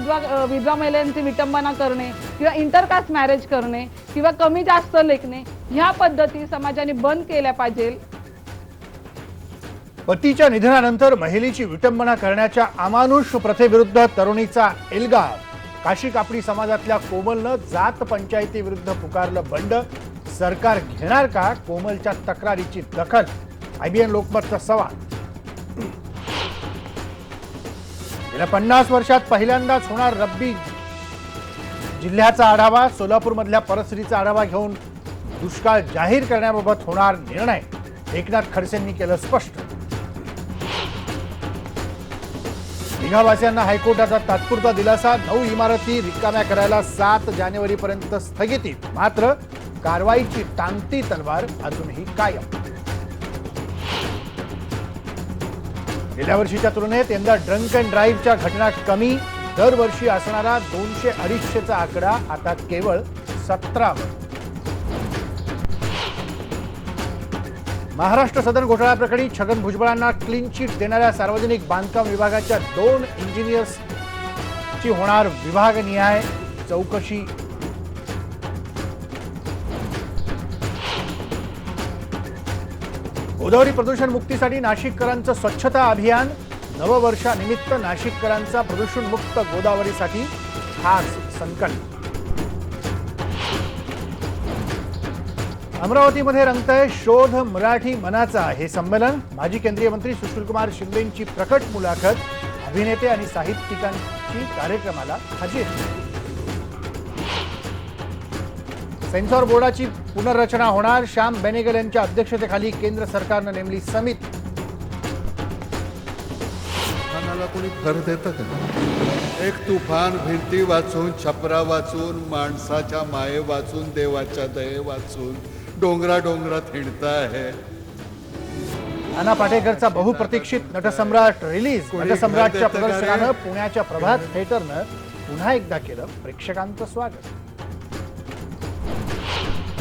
विधवा महिलांची विटंबना करणे किंवा इंटरकास्ट मॅरेज करणे किंवा कमी जास्त लेखणे ह्या पद्धती समाजाने बंद केल्या पाहिजे। पतीच्या निधनानंतर महिलेची विटंबना करण्याच्या अमानुष प्रथेविरुद्ध तरुणीचा एल्गार। काशी कापडी समाजातल्या कोमलनं जात पंचायतीविरुद्ध पुकारलं बंड। सरकार घेणार का कोमलच्या तक्रारीची दखल? IBN लोकमतचा सवाल। गेल्या 50 वर्षात पहिल्यांदाच होणार रब्बी जिल्ह्याचा आढावा। सोलापूरमधल्या परिस्थितीचा आढावा घेऊन दुष्काळ जाहीर करण्याबाबत होणार निर्णय, एकनाथ खडसेंनी केलं स्पष्ट। दिघावासियांना हायकोर्टाचा तात्पुरता दिलासा। 9 इमारती रिकाम्या करायला 7 जानेवारीपर्यंत स्थगिती, मात्र कारवाईची टांगती तलवार अजूनही कायम। गेल्या वर्षीच्या तुलनेत यंदा ड्रंक अँड ड्राईव्हच्या घटना कमी। दरवर्षी असणारा 200-250चा आकडा आता केवळ 17 वर। महाराष्ट्र सदन घोटाळा प्रकरणी छगन भुजबळांना क्लीन चिट देणाऱ्या सार्वजनिक बांधकाम विभागाच्या 2 इंजिनियर्सची होणार विभागनिहाय चौकशी। गोदावरी प्रदूषण मुक्तीसाठी नाशिककरांचं स्वच्छता अभियान। नववर्षानिमित्त नाशिककरांचा प्रदूषण मुक्त गोदावरीसाठी खास संकल्प। अमरावतीमध्ये रंगतंय शोध मराठी मनाचा हे संमेलन। माजी केंद्रीय मंत्री सुशीलकुमार शिंदेंची प्रकट मुलाखत। अभिनेते आणि साहित्यिकांची कार्यक्रमाला हजेरी। सेन्सॉर बोर्डाची पुनर्रचना होणार। श्याम बेनेगल यांच्या अध्यक्षतेखाली केंद्र सरकारनं नेमली समिती। तुफानाला कोणी भर देतं का? एक तुफान भिंती वाचून, छपरा वाचून, माणसाच्या माये वाचून, देवाच्या दये वाचून डोंगरा डोंगरात हिंडता आहे। नाना पाटेकरचा बहुप्रतीक्षित नटसम्राट रिलीज। नटसम्राटच्या प्रदर्शनानं पुण्याच्या प्रभात थिएटरनं पुन्हा एकदा केलं प्रेक्षकांचं स्वागत।